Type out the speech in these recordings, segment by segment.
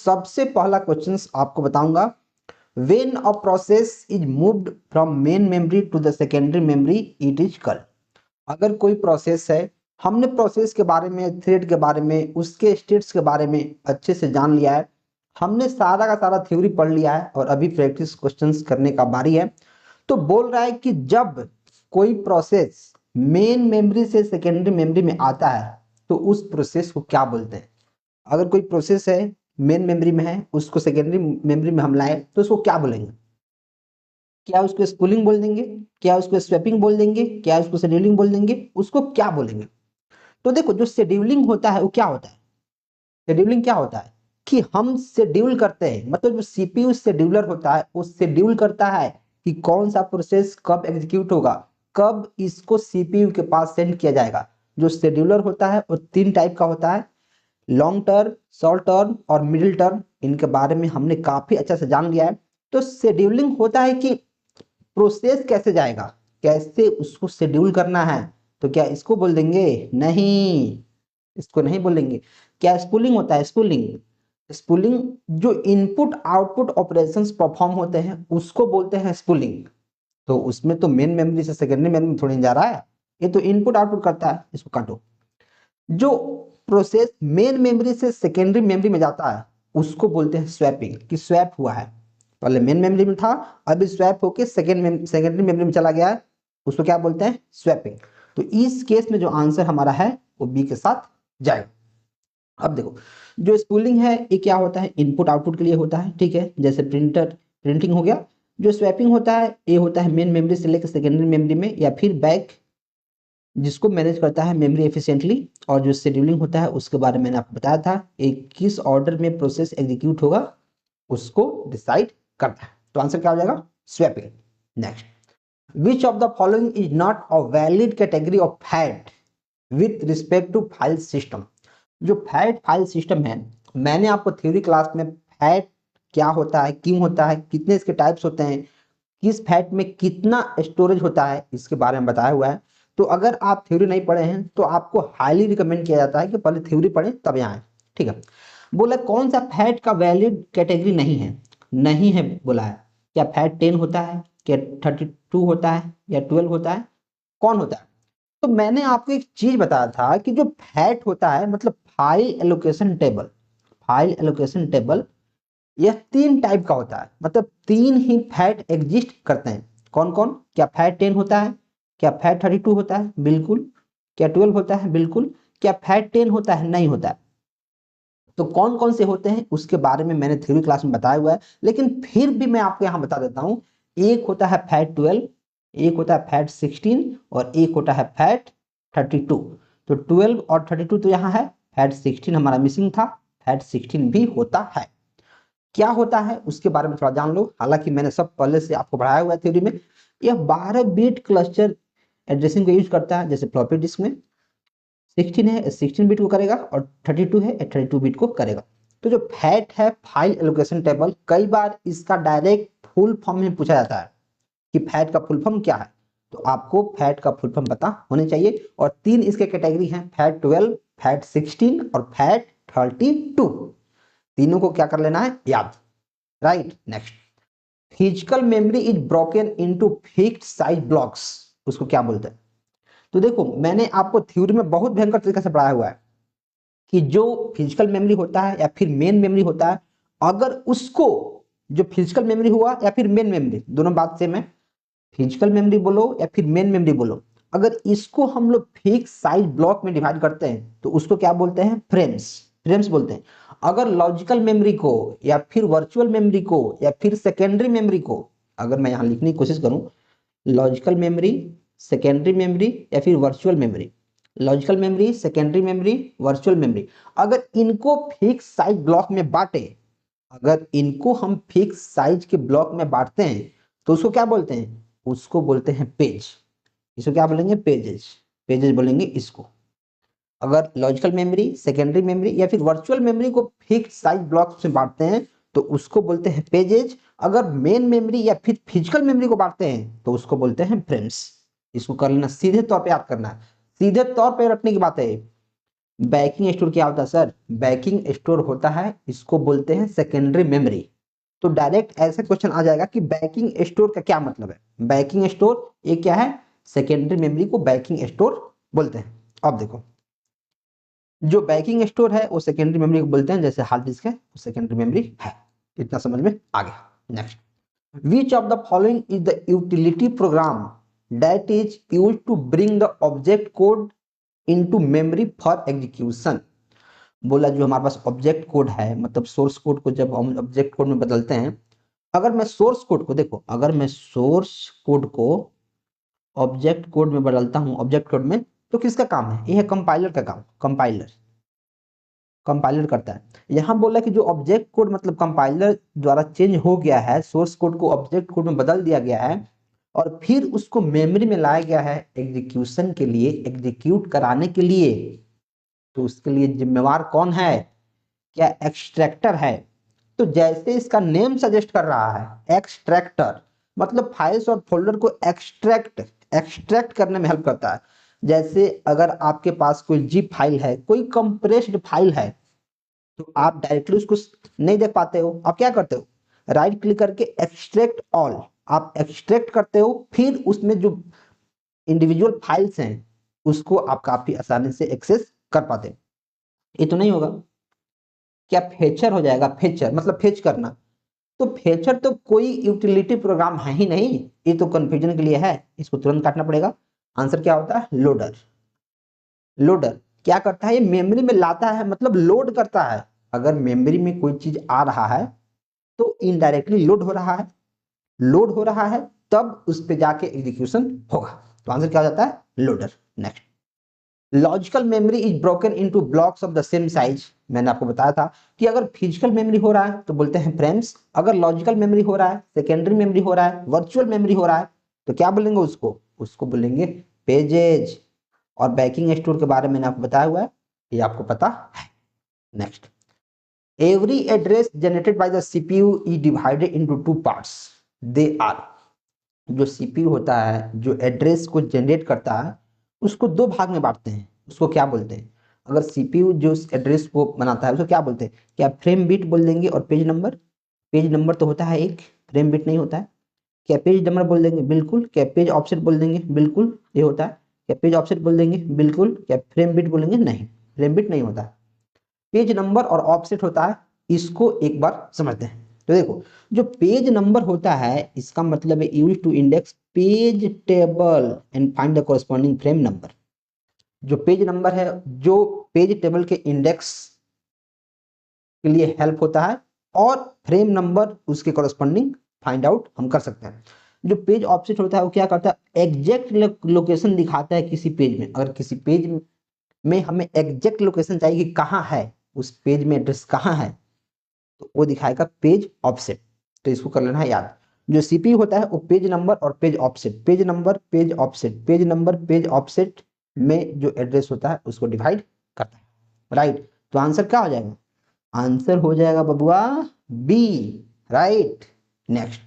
सबसे पहला क्वेश्चन आपको बताऊंगा, when a process is moved from main memory to the secondary memory it is called। अगर कोई प्रोसेस है, हमने प्रोसेस के बारे में, थ्रेड के बारे में, उसके स्टेट्स के बारे में अच्छे से जान लिया है, हमने सारा का सारा थ्योरी पढ़ लिया है और अभी प्रैक्टिस क्वेश्चंस करने का बारी है। तो बोल रहा है कि जब कोई प्रोसेस मेन मेमोरी से सेकेंडरी मेमोरी में आता है तो उस प्रोसेस को क्या बोलते हैं। अगर कोई प्रोसेस है मेन मेमोरी में है, उसको सेकेंडरी मेमोरी में हम लाए तो उसको क्या बोलेंगे। क्या उसको स्पूलिंग बोल देंगे, क्या उसको स्वैपिंग बोल देंगे, क्या उसको शेड्यूलिंग बोल देंगे, उसको क्या बोलेंगे। तो देखो, जो शेड्यूलिंग होता है वो क्या होता है, शेड्यूलिंग क्या होता है कि हम शेड्यूल करते हैं, मतलब जो सीपीयू शेड्यूलर होता है वो शेड्यूल करता है कि कौन सा प्रोसेस कब एग्जीक्यूट होगा, कब इसको सीपीयू के पास सेंड किया जाएगा। जो शेड्यूलर होता है वो 3 टाइप का होता है, लॉन्ग टर्म, शॉर्ट टर्म और मिडिल टर्म। इनके बारे में हमने काफी अच्छा से जान लिया है। तो शेड्यूलिंग होता है कि प्रोसेस कैसे जाएगा, कैसे उसको शेड्यूल करना है। तो क्या इसको बोल देंगे, नहीं इसको नहीं बोलेंगे। क्या स्पूलिंग होता है, स्पूलिंग, स्पूलिंग जो इनपुट आउटपुट ऑपरेशंस परफॉर्म होते हैं उसको बोलते हैं स्पूलिंग। तो उसमें तो मेन मेमोरी से सेकेंडरी मेमोरी में थोड़ी जा रहा है, ये तो इनपुट आउटपुट करता है, इसको काटो। जो प्रोसेस मेन मेमोरी से सेकेंडरी मेमोरी में जाता है उसको बोलते हैं स्वैपिंग, कि स्वैप हुआ है, पहले मेन मेमोरी में था अभी स्वैप होके सेकेंडरी मेमोरी में चला गया है, उसको क्या बोलते हैं, स्वैपिंग। तो इस केस में जो आंसर हमारा है वो बी के साथ जाएगा। अब देखो, जो स्पूलिंग है ये क्या होता है, इनपुट आउटपुट के लिए होता है, ठीक है, जैसे प्रिंटिंग हो गया। जो स्वैपिंग होता है ये होता है मेन मेमोरी से लेकर सेकेंडरी मेमोरी में या फिर बैक, जिसको मैनेज करता है मेमोरी एफिशिएंटली। और जो शेड्यूलिंग होता है उसके बारे में मैंने आपको बताया था, एक किस ऑर्डर में प्रोसेस एग्जीक्यूट होगा उसको डिसाइड करता है। तो आंसर क्या हो जाएगा, swapping. Next, which of the following is not a valid category of FAT with respect to file system. जो फैट फाइल सिस्टम है, मैंने आपको थ्योरी क्लास में फैट क्या होता है, क्यों होता है, कितने इसके टाइप्स होते हैं, किस फैट में कितना स्टोरेज होता है, इसके बारे में बताया हुआ है। तो अगर आप थ्योरी नहीं पढ़े हैं तो आपको हाईली रिकमेंड किया जाता है कि पहले थ्योरी पढ़ें तब यहाँ आए, ठीक है। बोला कौन सा फैट का वैलिड कैटेगरी नहीं है, नहीं है बोला है। क्या फैट 10 होता है, क्या 32 होता है, या 12 होता है, कौन होता है। तो मैंने आपको एक चीज बताया था कि जो फैट होता है मतलब file allocation table, file allocation table यह 3 टाइप का होता है, मतलब 3 ही फैट एग्जिस्ट करते हैं। कौन कौन, क्या फैट 10 होता है, क्या फैट 32 होता है, बिल्कुल, क्या 12 होता है, बिल्कुल, क्या फैट 10 होता है, नहीं होता है। तो कौन कौन से होते हैं उसके बारे में मैंने थ्योरी क्लास में बताया हुआ है, लेकिन फिर भी मैं आपको यहाँ बता देता हूँ। एक होता है फैट 12, एक होता है फैट 16 और एक होता है फैट 32। तो 12 और 32 तो यहाँ है, फैट 16 हमारा मिसिंग था, फैट 16 भी होता है। क्या होता है उसके बारे में थोड़ा जान लो, हालांकि मैंने सब पहले से आपको बढ़ाया हुआ है थ्योरी में। यह 12 बिट क्लस्टर एड्रेसिंग को यूज करता है, जैसे फ्लॉपी डिस्क में 16 है 16 बिट को करेगा और 32 है 32 बिट को करेगा। तो जो फैट है फाइल एलोकेशन टेबल, कई बार इसका डायरेक्ट फुल फॉर्म में पूछा जाता है कि फैट का फुल फॉर्म क्या है। तो आपको फैट का फुल फॉर्म पता होने चाहिए। और 3 इसके कैटेगरी हैं, फैट 12, फैट 16 और फैट 32। तीनों को क्या कर लेना है, याद, right. Next, physical memory is broken into fixed size blocks, उसको क्या बोलते हैं। तो देखो, मैंने आपको थ्योरी में बहुत भयंकर तरीके से पढ़ाया हुआ है कि जो फिजिकल मेमोरी होता है या फिर मेन मेमोरी होता है, अगर उसको, जो फिजिकल मेमोरी हुआ या फिर मेन मेमोरी, दोनों बात सेम है, फिजिकल मेमोरी बोलो या फिर मेन मेमोरी बोलो, अगर इसको हम लोग फिक्स साइज ब्लॉक में डिवाइड करते हैं तो उसको क्या बोलते हैं, फ्रेम्स, फ्रेम्स बोलते हैं। अगर लॉजिकल मेमोरी को या फिर वर्चुअल मेमोरी को या फिर सेकेंडरी मेमोरी को, अगर मैं यहां लिखने की कोशिश करूं, लॉजिकल मेमोरी, सेकेंडरी मेमोरी या फिर virtual memory, logical memory, secondary memory, virtual memory, अगर इनको फिक्स साइज ब्लॉक में बांटे, अगर इनको हम फिक्स साइज के ब्लॉक में बांटते हैं तो उसको क्या बोलते हैं, उसको बोलते हैं पेज। इसको क्या बोलेंगे, पेजेस, पेजेस बोलेंगे इसको। अगर लॉजिकल मेमोरी, सेकेंडरी मेमोरी या फिर वर्चुअल मेमोरी को फिक्स साइज ब्लॉक्स में बांटते हैं तो उसको बोलते हैं पेजेज। अगर मेन मेमोरी या फिर फिजिकल मेमोरी को बांटते हैं तो उसको बोलते हैं फ्रेम्स। इसको कर लेना, सीधे तौर पे याद करना है, सीधे तौर पे रखने की बात है। बैकिंग स्टोर क्या होता है सर? बैकिंग स्टोर होता है, इसको बोलते हैं सेकेंडरी मेमोरी। तो डायरेक्ट ऐसा क्वेश्चन आ जाएगा कि बैकिंग स्टोर का क्या मतलब है। बैकिंग स्टोर ये क्या है? सेकेंडरी मेमोरी को बैकिंग स्टोर बोलते हैं। अब देखो, जो बैकिंग स्टोर है वो सेकेंडरी मेमोरी को बोलते हैं, जैसे हार्ड डिस्क है वो सेकेंडरी मेमोरी है। इतना समझ में आ गया। Next, which of the following is the utility program that is used to bring the object code into memory for execution? बोला जो हमारे पास ऑब्जेक्ट कोड है, मतलब सोर्स कोड को जब हम ऑब्जेक्ट कोड में बदलते हैं, अगर मैं सोर्स कोड को देखो, अगर मैं सोर्स कोड को ऑब्जेक्ट कोड में बदलता हूं, ऑब्जेक्ट कोड में, तो किसका काम है? ये है कंपाइलर का काम। कंपाइलर कंपाइलर करता है। यहाँ बोला कि जो ऑब्जेक्ट कोड मतलब कंपाइलर द्वारा चेंज हो गया है, सोर्स कोड को ऑब्जेक्ट कोड में बदल दिया गया है और फिर उसको मेमोरी में लाया गया है एग्जीक्यूशन के लिए, एग्जीक्यूट कराने के लिए, तो उसके लिए जिम्मेवार कौन है? क्या एक्सट्रैक्टर है। तो जैसे इसका नेम सजेस्ट कर रहा है, एक्सट्रैक्टर मतलब फाइल्स और फोल्डर को एक्सट्रैक्ट करने में हेल्प करता है। जैसे अगर आपके पास कोई जिप फाइल है, कोई कंप्रेस्ड फाइल है, तो आप डायरेक्टली उसको नहीं देख पाते हो, आप क्या करते हो? राइट क्लिक करके एक्सट्रैक्ट ऑल, आप एक्सट्रैक्ट करते हो, फिर उसमें जो इंडिविजुअल फाइल्स हैं उसको आप काफी आसानी से एक्सेस कर पाते हो। ये तो नहीं होगा, क्या फेचर हो जाएगा? फेचर मतलब फेच करना। तो फेचर तो कोई यूटिलिटी प्रोग्राम है ही नहीं, ये तो कंफ्यूजन के लिए है, इसको तुरंत काटना पड़ेगा। आंसर क्या होता है? लोडर। लोडर क्या करता है? ये मेमोरी में लाता है, मतलब लोड करता है। अगर मेमोरी में कोई चीज आ रहा है तो इनडायरेक्टली लोड हो रहा है, लोड हो रहा है तब उस पे जाके एग्जीक्यूशन होगा। तो आंसर क्या हो जाता है? Loader. Next, logical memory is broken into blocks of the same size. मैंने आपको बताया था कि अगर फिजिकल मेमोरी हो रहा है तो बोलते हैं फ्रेम्स, अगर लॉजिकल मेमोरी हो रहा है, सेकेंडरी मेमोरी हो रहा है, वर्चुअल मेमोरी हो रहा है, तो क्या बोलेंगे उसको? उसको बोलेंगे पेजेज। और बैकिंग स्टोर के बारे में मैंने आपको बताया हुआ है, ये आपको पता है। Next, every address generated by the CPU is divided into two parts. They are, जो CPU होता है, जो एड्रेस को जनरेट करता है, उसको दो भाग में बांटते हैं। उसको क्या बोलते हैं? अगर CPU जो एड्रेस को बनाता है उसको क्या बोलते हैं? क्या फ्रेम बिट बोल देंगे और पेज नंबर? पेज नंबर तो होता है एक, फ्रेम बिट नहीं होता है। क्या पेज नंबर बोल देंगे? बिल्कुल। क्या पेज ऑफसेट बोल देंगे? बिल्कुल ये होता है। क्या पेज ऑफसेट बोल देंगे? बिल्कुल। क्या फ्रेम बिट बोलेंगे? नहीं, फ्रेम बिट नहीं होता है। पेज नंबर और ऑफसेट होता है, इसको एक बार समझते हैं। तो देखो, जो पेज नंबर होता है इसका मतलब है use to index page table and find the corresponding frame number. जो पेज नंबर है, जो पेज टेबल के इंडेक्स के लिए हेल्प होता है, और फ्रेम नंबर उसके कोरस्पॉन्डिंग फाइंड आउट हम कर सकते हैं। जो पेज ऑफसेट होता है वो क्या करता है? एग्जैक्ट लोकेशन दिखाता है किसी पेज में। अगर किसी पेज में हमें एग्जैक्ट लोकेशन चाहिए कि कहाँ है, उस पेज में एड्रेस कहाँ है, तो वो दिखाएगा पेज ऑफसेट। तो इसको कर लेना है याद। जो सीपीयू होता है वो पेज नंबर और page offset, page number page offset, page number page offset में जो एड्रेस होता है उसको डिवाइड करता है। राइट, तो आंसर क्या हो जाएगा? आंसर हो जाएगा बबुआ B. Right. Next,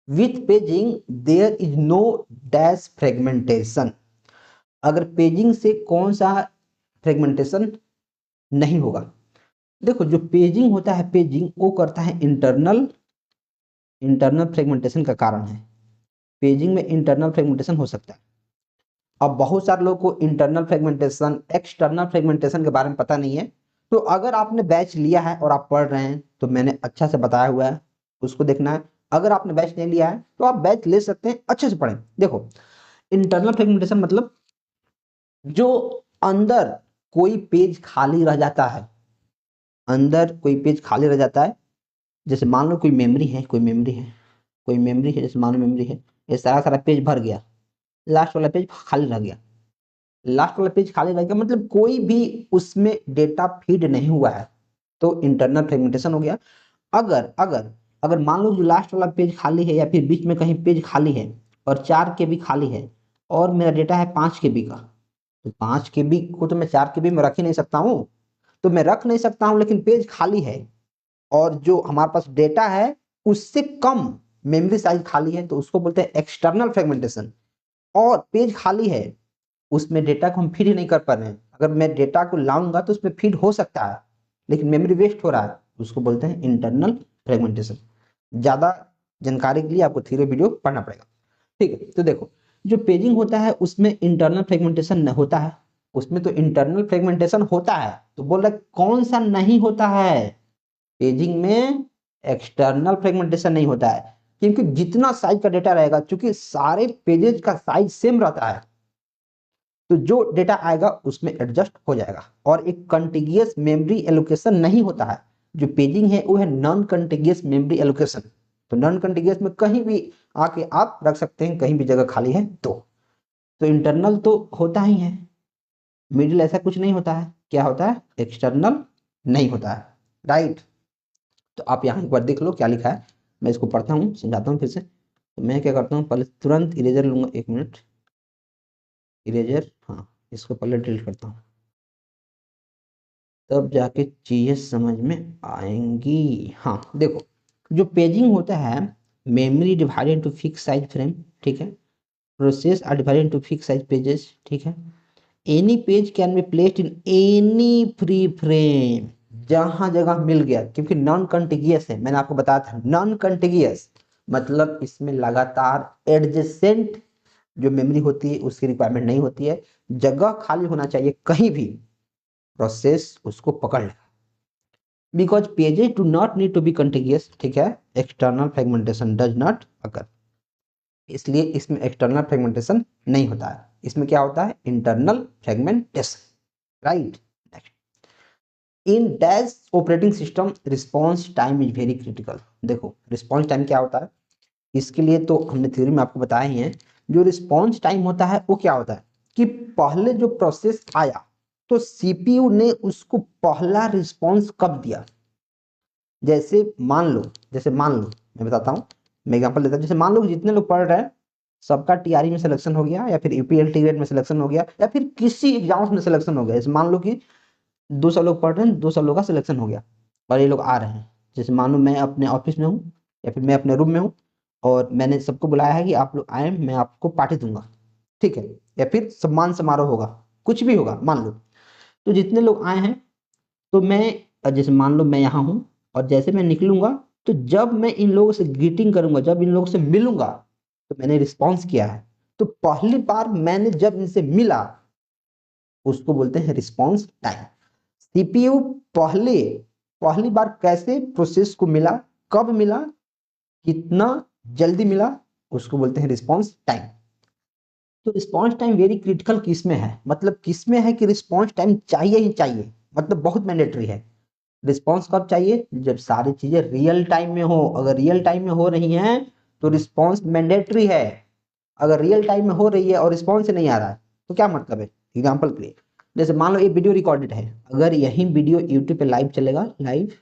with paging there is no dash fragmentation. अगर पेजिंग से कौन सा फ्रेगमेंटेशन नहीं होगा? देखो, जो पेजिंग होता है, पेजिंग वो करता है इंटरनल इंटरनल फ्रेगमेंटेशन का कारण है। पेजिंग में इंटरनल फ्रेगमेंटेशन हो सकता है। अब बहुत सारे लोगों को इंटरनल फ्रेगमेंटेशन, एक्सटर्नल फ्रेगमेंटेशन के बारे में पता नहीं है। तो अगर आपने बैच लिया है और आप पढ़ रहे हैं तो मैंने अच्छा से बताया हुआ है, उसको देखना है। अगर आपने बैच नहीं लिया है तो आप बैच ले सकते हैं, अच्छे से पढ़ें। देखो, इंटरनल फ्रेगमेंटेशन मतलब जो अंदर कोई पेज खाली रह जाता है, अंदर कोई पेज खाली रह जाता है। जैसे मान लो कोई मेमोरी है, कोई मेमोरी है, जैसे मान लो मेमोरी है, ये सारा सारा पेज भर गया, लास्ट वाला पेज खाली रह गया। लास्ट वाला पेज खाली रह गया मतलब कोई भी उसमें डेटा फीड नहीं हुआ है, तो इंटरनल फ्रेगमेंटेशन हो गया। अगर अगर अगर मान लो जो लास्ट वाला पेज खाली है या फिर बीच में कहीं पेज खाली है और 4 KB खाली है, और मेरा डेटा है 5 KB का, तो 5 KB को तो मैं 4 KB में रख ही नहीं सकता हूँ। तो मैं रख नहीं सकता हूँ, लेकिन पेज खाली है और जो हमारे पास डेटा है उससे कम मेमोरी साइज खाली है, तो उसको बोलते हैं एक्सटर्नल फ्रेगमेंटेशन। और पेज खाली है, उसमें डेटा को हम फिट ही नहीं कर पा रहे हैं, अगर मैं डेटा को लाऊंगा तो उसमें फीड हो सकता है, लेकिन मेमोरी वेस्ट हो रहा है, उसको बोलते हैं इंटरनल फ्रेगमेंटेशन। ज़्यादा जानकारी के लिए आपको थ्योरी वीडियो पढ़ना पड़ेगा। ठीक है, तो देखो जो पेजिंग होता है उसमें इंटरनल फ्रेगमेंटेशन होता है, उसमें तो इंटरनल फ्रेगमेंटेशन होता है, तो बोल रहा है कौन सा नहीं होता है, पेजिंग में एक्सटर्नल फ्रेगमेंटेशन नहीं होता है, क्योंकि जितना साइज का डेटा रहेगा, चूंकि सारे पेजेस का साइज सेम रहता है, तो जो डेटा आएगा उसमें एडजस्ट हो जाएगा। और एक कंटिगियस मेमोरी एलोकेशन नहीं होता है, जो पेजिंग है वो है नॉन कंटिगियस मेमोरी एलोकेशन। तो नॉन कंटिगियस में कहीं भी आके आप रख सकते हैं, कहीं भी जगह खाली है तो इंटरनल तो होता ही है, मिडिल ऐसा कुछ नहीं होता है, क्या होता है, एक्सटर्नल नहीं होता है, राइट। तो आप यहाँ एक बार देख लो क्या लिखा है, मैं इसको पढ़ता हूँ, समझाता हूँ फिर से। तो मैं क्या करता हूँ, पहले तुरंत इरेजर लूंगा, 1 मिनट, इरेजर, हाँ इसको पहले डिलीट करता हूँ, तब जाके चीजें समझ में आएंगी। हाँ देखो, जो पेजिंग होता है, memory divided into fix size frame, ठीक है, process are divided into fix size pages, ठीक है, any page can be placed in any free frame, जहां जगह मिल गया, क्योंकि नॉन कंटिगियस है, मैंने आपको बताया था नॉन कंटिगियस मतलब इसमें लगातार एडजेसेंट जो मेमोरी होती है उसकी रिक्वायरमेंट नहीं होती है, जगह खाली होना चाहिए कहीं भी, प्रोसेस उसको पकड़ ले, because pages do not need to be contiguous, ठीक है, external fragmentation does not occur, इसलिए इसमें एक्सटर्नल फ्रेगमेंटेशन नहीं होता है, इसमें क्या होता है, internal fragmentation, right. In dash operating system response time is very critical. देखो रिस्पॉन्स टाइम क्या होता है, इसके लिए तो हमने थ्योरी में आपको बताया ही है, जो रिस्पॉन्स टाइम होता है वो क्या होता है कि पहले जो प्रोसेस आया तो सीपीयू ने उसको पहला रिस्पॉन्स कब दिया, जैसे मान लो, मैं बताता हूँ, मैं एग्जांपल देता हूँ, जैसे मान लो कि जितने लोग पढ़ रहे हैं सबका टीआरई में सिलेक्शन हो गया, या फिर यूपीएलटी ग्रेड में सिलेक्शन हो गया, या फिर किसी एग्जाम्स में सिलेक्शन हो गया, जैसे मान लो कि 200 लोग पढ़ रहे हैं, 200 लोग का सिलेक्शन हो गया और ये लोग आ रहे हैं, जैसे मान लो मैं अपने ऑफिस में हूँ या फिर मैं अपने रूम में हूँ और मैंने सबको बुलाया है कि आप लोग आए, मैं आपको पार्टी दूंगा, ठीक है, या फिर सम्मान समारोह होगा, कुछ भी होगा मान लो, तो जितने लोग आए हैं, तो मैं जैसे मान लो मैं यहाँ हूँ और जैसे मैं निकलूंगा, तो जब मैं इन लोगों से ग्रीटिंग करूंगा, जब इन लोगों से मिलूंगा, तो मैंने रिस्पॉन्स किया है, तो पहली बार मैंने जब इनसे मिला उसको बोलते हैं रिस्पॉन्स टाइम। सीपीयू पहले पहली बार कैसे प्रोसेस को मिला, कब मिला, कितना जल्दी मिला, उसको बोलते हैं रिस्पॉन्स टाइम। तो रिस्पॉन्स टाइम वेरी क्रिटिकल किसमें है, मतलब किसमें है कि रिस्पॉन्स टाइम चाहिए ही चाहिए, मतलब बहुत मैंडेटरी है। रिस्पॉन्स कब चाहिए, जब सारी चीजें रियल टाइम में हो, अगर रियल टाइम में हो रही हैं तो रिस्पॉन्स मैंडेटरी है, अगर रियल टाइम में हो रही है और रिस्पॉन्स नहीं आ रहा है तो क्या मतलब है, एग्जाम्पल के लिए, जैसे मान लो ये वीडियो रिकॉर्डेड है, अगर यही वीडियो यूट्यूब पे लाइव चलेगा, लाइव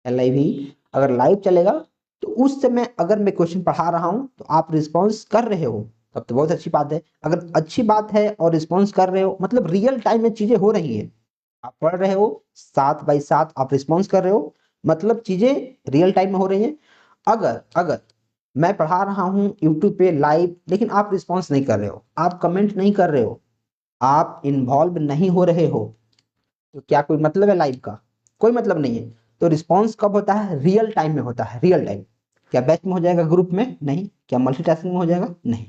लाइव ही अगर लाइव चलेगा, तो उस समय अगर मैं क्वेश्चन पढ़ा रहा हूं तो आप रिस्पॉन्स कर रहे हो, तब तो बहुत अच्छी बात है, अगर अच्छी बात है और रिस्पॉन्स कर रहे हो मतलब रियल टाइम में चीजें हो रही है, आप पढ़ रहे हो 7/7 आप रिस्पॉन्स कर रहे हो, मतलब चीजें रियल टाइम में हो रही है। अगर अगर मैं पढ़ा रहा हूं यूट्यूब पे लाइव लेकिन आप रिस्पॉन्स नहीं कर रहे हो, आप कमेंट नहीं कर रहे हो, आप इन्वॉल्व नहीं हो रहे हो, तो क्या कोई मतलब है लाइव का, कोई मतलब नहीं है। तो रिस्पॉन्स कब होता है, रियल टाइम में होता है, रियल टाइम। क्या बैच में हो जाएगा, ग्रुप में नहीं, क्या मल्टीटास्किंग में हो जाएगा, नहीं,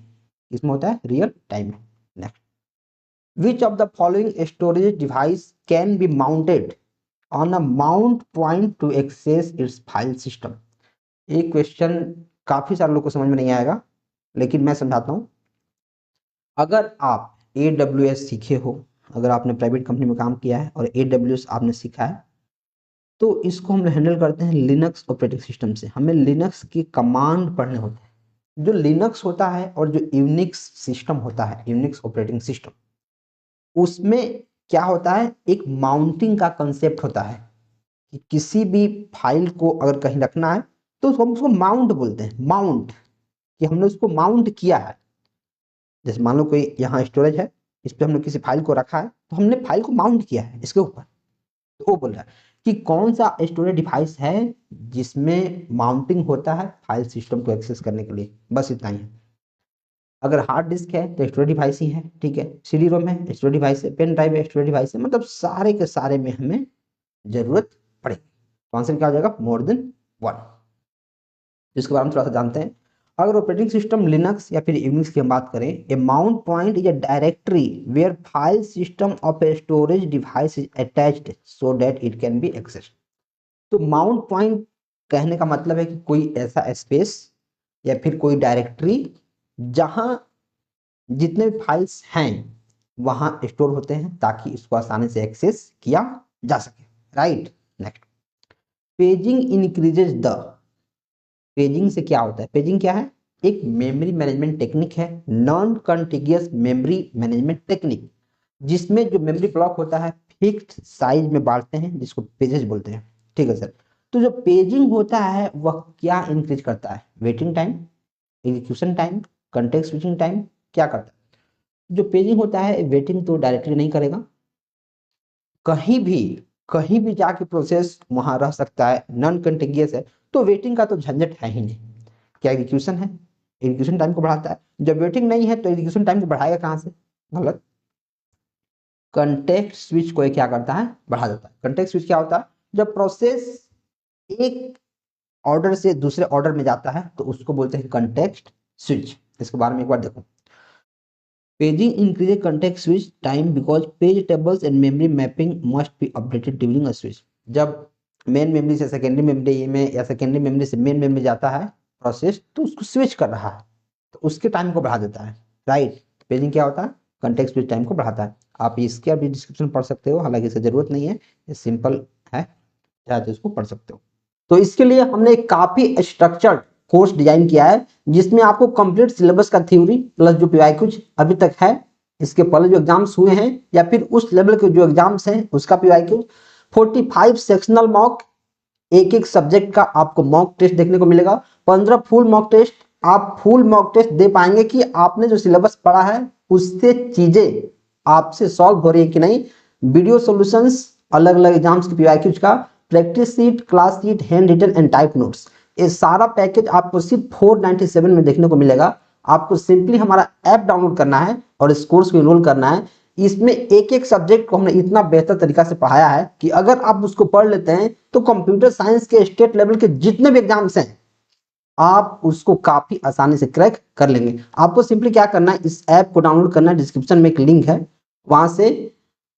इसमें होता है रियल टाइम में। Next, which of the following storage device can be mounted on a mount point to access its file system. एक क्वेश्चन काफी सारे लोग को समझ में नहीं आएगा, लेकिन मैं समझाता हूं। अगर आप AWS सीखे हो, अगर आपने प्राइवेट कंपनी में काम किया है और AWS आपने सीखा है, तो इसको हम हैंडल करते हैं लिनक्स ऑपरेटिंग सिस्टम से, हमें लिनक्स की कमांड पढ़ने होते हैं। जो लिनक्स होता है और जो यूनिक्स सिस्टम होता है, यूनिक्स ऑपरेटिंग सिस्टम, उसमें क्या होता है, एक माउंटिंग का कंसेप्ट होता है कि किसी भी फाइल को अगर कहीं रखना है तो हम उसको माउंट बोलते हैं, माउंट, कि हमने उसको माउंट किया है। जैसे मान लो कोई यहाँ स्टोरेज है, इस पे हमने किसी फाइल को रखा है तो हमने फाइल को माउंट किया है इसके ऊपर, तो वो बोल रहा है कि कौन सा स्टोरेज डिवाइस है जिसमें माउंटिंग होता है फाइल सिस्टम को एक्सेस करने के लिए, बस इतना ही है। अगर हार्ड डिस्क है तो स्टोरेज डिवाइस ही है, ठीक है। CD रोम है स्टोरेज डिवाइस है, पेन ड्राइव है स्टोरेज डिवाइस है, मतलब सारे के सारे में हमें जरूरत पड़ेगी। तो आंसर क्या हो जाएगा? More than one. इसके बारे में थोड़ा सा जानते हैं। अगर ऑपरेटिंग सिस्टम लिनक्स या फिर यूनिक्स की हम बात करें, a mount point is a directory where file system of a storage device is attached so that it can be accessed. तो माउंट पॉइंट कहने का मतलब है कि कोई ऐसा स्पेस या फिर कोई डायरेक्टरी जहां जितने भी फाइल्स हैं वहां स्टोर होते हैं ताकि इसको आसानी से एक्सेस किया जा सके, right. Next, paging increases the. Paging से क्या होता है? पेजिंग क्या है? एक मेमोरी मैनेजमेंट टेक्निक है, नॉन कॉन्टिगियस मेमोरी मैनेजमेंट टेक्निक, जिसमें जो मेमोरी ब्लॉक होता है फिक्स्ड साइज में बांटते हैं, जिसको पेजेस बोलते हैं, ठीक है सर। तो जो पेजिंग होता है वह क्या इंक्रीज करता है? Waiting time, execution time, context switching time, क्या करता है? जो पेजिंग होता है वेटिंग तो डायरेक्टली नहीं करेगा, कहीं भी जाके प्रोसेस वहां रह सकता है, नॉन कंटिगियस है, तो वेटिंग का तो झंझट है ही नहीं। क्या एग्जीक्यूशन है? एग्जीक्यूशन टाइम को बढ़ाता है। जब वेटिंग नहीं है तो एग्जीक्यूशन टाइम को बढ़ाएगा कहां से? गलत। कंटेक्स्ट स्विच को क्या करता है? बढ़ा देता है। कंटेक्स्ट स्विच क्या होता है? जब प्रोसेस एक ऑर्डर से दूसरे ऑर्डर में जाता है तो उसको बोलते हैं कंटेक्स्ट स्विच। इसके बारे में एक बार देखो। Paging increase context switch time because page tables and memory mapping must be updated during a switch. जब मेन मेमोरी से सेकेंडरी मेमोरी में या सेकेंडरी मेमोरी से मेन मेमोरी जाता है प्रोसेस, तो उसको स्विच कर रहा है तो उसके टाइम को बढ़ा देता है, राइट। पेजिंग क्या होता है? कंटेक्स्ट स्विच टाइम को बढ़ाता है। आप इसके अभी डिस्क्रिप्शन पढ़ सकते हो, हालांकि इसकी जरूरत नहीं है, ये सिंपल है, चाहे तो इसको पढ़ सकते हो। तो इसके लिए हमने एक काफी स्ट्रक्चर्ड कोर्स डिजाइन किया है जिसमें आपको कंप्लीट सिलेबस का थ्योरी प्लस जो पीवाईक्यूज अभी तक है, इसके पहले जो एग्जाम्स हुए हैं या फिर उस लेवल के जो एग्जाम्स हैं उसका पीवाईक्यूज, 45 सेक्शनल मॉक, एक एक सब्जेक्ट का आपको मॉक टेस्ट देखने को मिलेगा, 15 फुल मॉक टेस्ट। आप फुल मॉक टेस्ट दे पाएंगे कि आपने जो सिलेबस पढ़ा है उससे चीजें आपसे सॉल्व हो रही है कि नहीं। वीडियो सॉल्यूशंस अलग अलग एग्जाम्स के पीवाईक्यूज का, practice sheet, class sheet, hand written and type notes, ये सारा पैकेज आपको सिर्फ 497 में देखने को मिलेगा। आपको सिंपली हमारा ऐप डाउनलोड करना है और इस कोर्स को इनरोल करना है। इसमें एक एक सब्जेक्ट को हमने इतना बेहतर तरीका से पढ़ाया है कि अगर आप उसको पढ़ लेते हैं तो कंप्यूटर साइंस के स्टेट लेवल के जितने भी एग्जाम्स हैं आप उसको काफी आसानी से क्रैक कर लेंगे। आपको सिंपली क्या करना है, इस ऐप को डाउनलोड करना है, डिस्क्रिप्शन में एक लिंक है वहां से,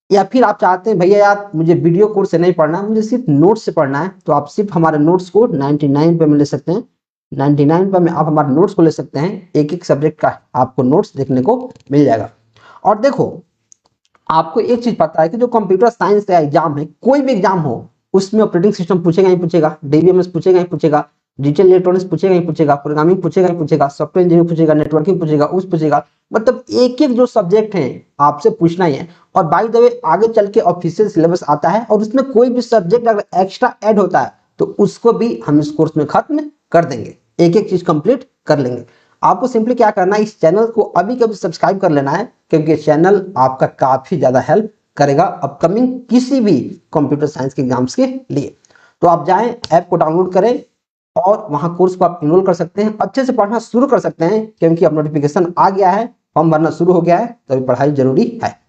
या फिर आप चाहते हैं भैया यार मुझे वीडियो कोर्स से नहीं पढ़ना, मुझे सिर्फ नोट्स से पढ़ना है, तो आप सिर्फ हमारे नोट्स को 99 रुपए में ले सकते हैं। 99 रुपए में आप हमारे नोट्स को ले सकते हैं, एक एक सब्जेक्ट का आपको नोट्स देखने को मिल जाएगा। और देखो आपको एक चीज पता है कि जो कंप्यूटर साइंस का एग्जाम है, कोई भी एग्जाम हो, उसमें ऑपरेटिंग सिस्टम पूछेगा ही पूछेगा, डीबीएमएस पूछेगा ही पूछेगा, डिजिटल इलेक्ट्रॉनिक्स पूछेगा ही पूछेगा, प्रोग्रामिंग पूछेगा ही पूछेगा, सॉफ्टवेयर इंजीनियरिंग पूछेगा, नेटवर्किंग पूछेगा, उस पूछेगा, मतलब एक एक जो सब्जेक्ट है आपसे पूछना ही है। और बाय द वे आगे चल के ऑफिशियल सिलेबस आता है और उसमें कोई भी सब्जेक्ट अगर एक्स्ट्रा ऐड होता है तो उसको भी हम इस कोर्स में खत्म कर देंगे, एक एक चीज कंप्लीट कर लेंगे। आपको सिंपली क्या करना है, इस चैनल को अभी कभी सब्सक्राइब कर लेना है, क्योंकि चैनल आपका काफी ज्यादा हेल्प करेगा अपकमिंग किसी भी कंप्यूटर साइंस के एग्जाम्स के लिए। तो आप जाएं, ऐप को डाउनलोड करें और वहां कोर्स को आप इनरोल कर सकते हैं, अच्छे से पढ़ना शुरू कर सकते हैं, क्योंकि अब नोटिफिकेशन आ गया है, फॉर्म भरना शुरू हो गया है, तो अभी पढ़ाई जरूरी है।